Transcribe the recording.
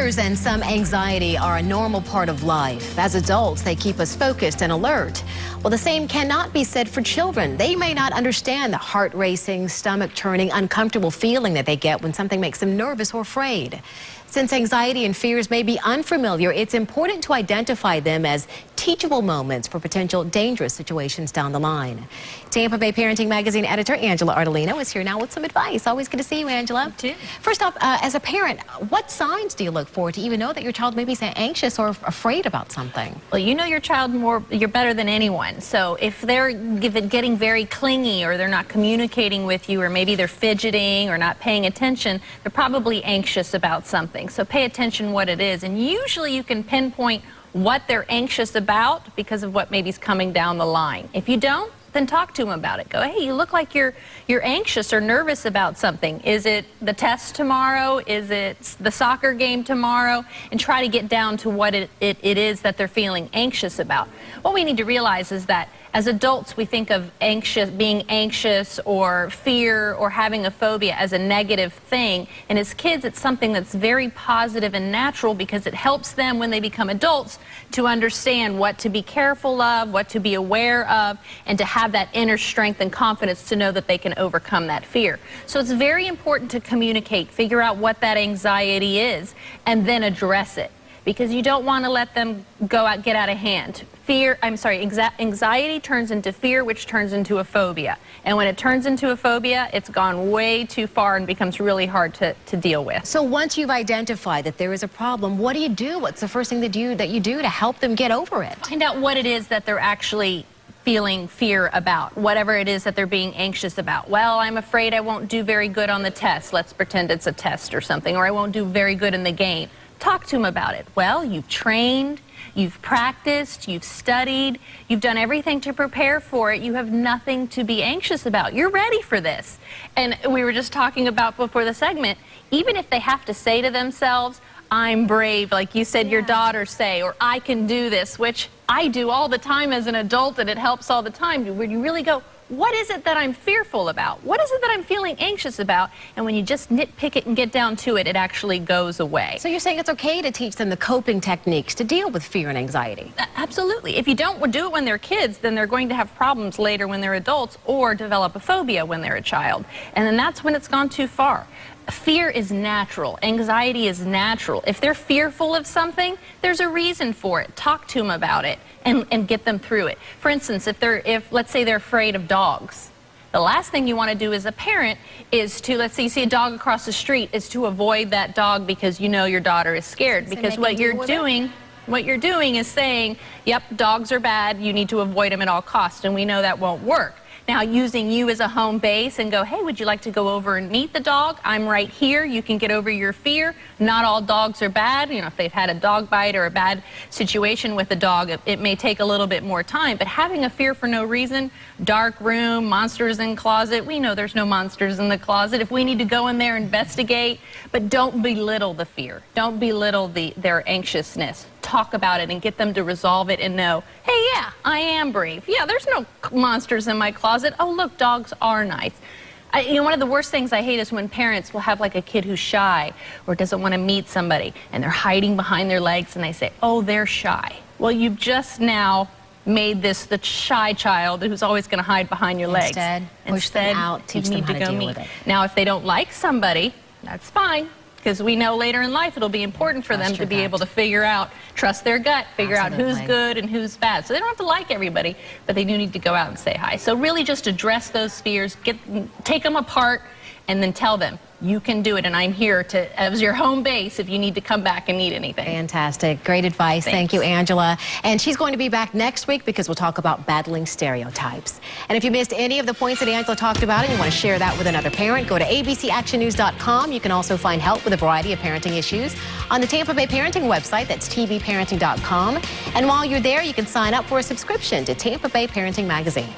Fears and some anxiety are a normal part of life. As adults, they keep us focused and alert. Well, the same cannot be said for children. They may not understand the heart racing, stomach churning, uncomfortable feeling that they get when something makes them nervous or afraid. Since anxiety and fears may be unfamiliar, it's important to identify them as teachable moments for potential dangerous situations down the line. Tampa Bay Parenting Magazine editor Angela Ardolino is here now with some advice. Always good to see you, Angela. You too. First off, as a parent, what signs do you look for to even know that your child may be anxious or afraid about something? Well, you know your child you're better than anyone. So if they're getting very clingy, or they're not communicating with you, or maybe they're fidgeting or not paying attention, they're probably anxious about something. So pay attention what it is. And usually you can pinpoint what they're anxious about because of what maybe is coming down the line. If you don't, then talk to them about it. Go, hey, you look like you're anxious or nervous about something. Is it the test tomorrow? Is it the soccer game tomorrow? And try to get down to what it is that they're feeling anxious about. What we need to realize is that as adults, we think of being anxious or fear or having a phobia as a negative thing. And as kids, it's something that's very positive and natural because it helps them when they become adults to understand what to be careful of, what to be aware of, and to have that inner strength and confidence to know that they can overcome that fear. So it's very important to communicate, figure out what that anxiety is, and then address it. Because you don't want to let them get out of hand. Anxiety turns into fear, which turns into a phobia. And when it turns into a phobia, it's gone way too far and becomes really hard to deal with. So once you've identified that there is a problem, what do you do? What's the first thing that you do to help them get over it? Find out what it is that they're actually feeling fear about, whatever it is that they're being anxious about. Well, I'm afraid I won't do very good on the test. Let's pretend it's a test or something. Or I won't do very good in the game. Talk to them about it. Well, you've trained, you've practiced, you've studied, you've done everything to prepare for it. You have nothing to be anxious about. You're ready for this. And we were just talking about before the segment, even if they have to say to themselves, I'm brave, like you said, your daughters say, or I can do this, which I do all the time as an adult, and it helps all the time, where you really go, what is it that I'm fearful about? What is it that I'm feeling anxious about? And when you just nitpick it and get down to it, it actually goes away. So you're saying it's okay to teach them the coping techniques to deal with fear and anxiety? Absolutely. If you don't do it when they're kids, then they're going to have problems later when they're adults, or develop a phobia when they're a child. And then that's when it's gone too far. Fear is natural. Anxiety is natural. If they're fearful of something, there's a reason for it. Talk to them about it and get them through it. For instance, if let's say they're afraid of dogs, the last thing you want to do as a parent is to, let's say you see a dog across the street, is to avoid that dog because you know your daughter is scared. Because what you're doing is saying, yep, dogs are bad, you need to avoid them at all costs, and we know that won't work. Now, using you as a home base and go, hey, would you like to go over and meet the dog? I'm right here. You can get over your fear. Not all dogs are bad. You know, if they've had a dog bite or a bad situation with a dog, it may take a little bit more time. But having a fear for no reason, dark room, monsters in closet, we know there's no monsters in the closet. If we need to go in there, investigate. But don't belittle the fear. Don't belittle their anxiousness. Talk about it and get them to resolve it and know, hey, yeah, I am brave. Yeah, there's no monsters in my closet. Oh, look, dogs are nice. You know, one of the worst things I hate is when parents will have like a kid who's shy or doesn't want to meet somebody, and they're hiding behind their legs, and they say, oh, they're shy. Well, you've just now made this the shy child who's always going to hide behind your legs. Push them out, teach them how to deal with it. Now, if they don't like somebody, that's fine. Because we know later in life it'll be important for them to be able to figure out, trust their gut, figure out who's good and who's bad. So they don't have to like everybody, but they do need to go out and say hi. So really just address those fears, take them apart, and then tell them, you can do it, and I'm here as your home base if you need to come back and need anything. Fantastic. Great advice. Thanks. Thank you, Angela. And she's going to be back next week because we'll talk about battling stereotypes. And if you missed any of the points that Angela talked about and you want to share that with another parent, go to abcactionnews.com. You can also find help with a variety of parenting issues on the Tampa Bay Parenting website. That's tvparenting.com. And while you're there, you can sign up for a subscription to Tampa Bay Parenting Magazine.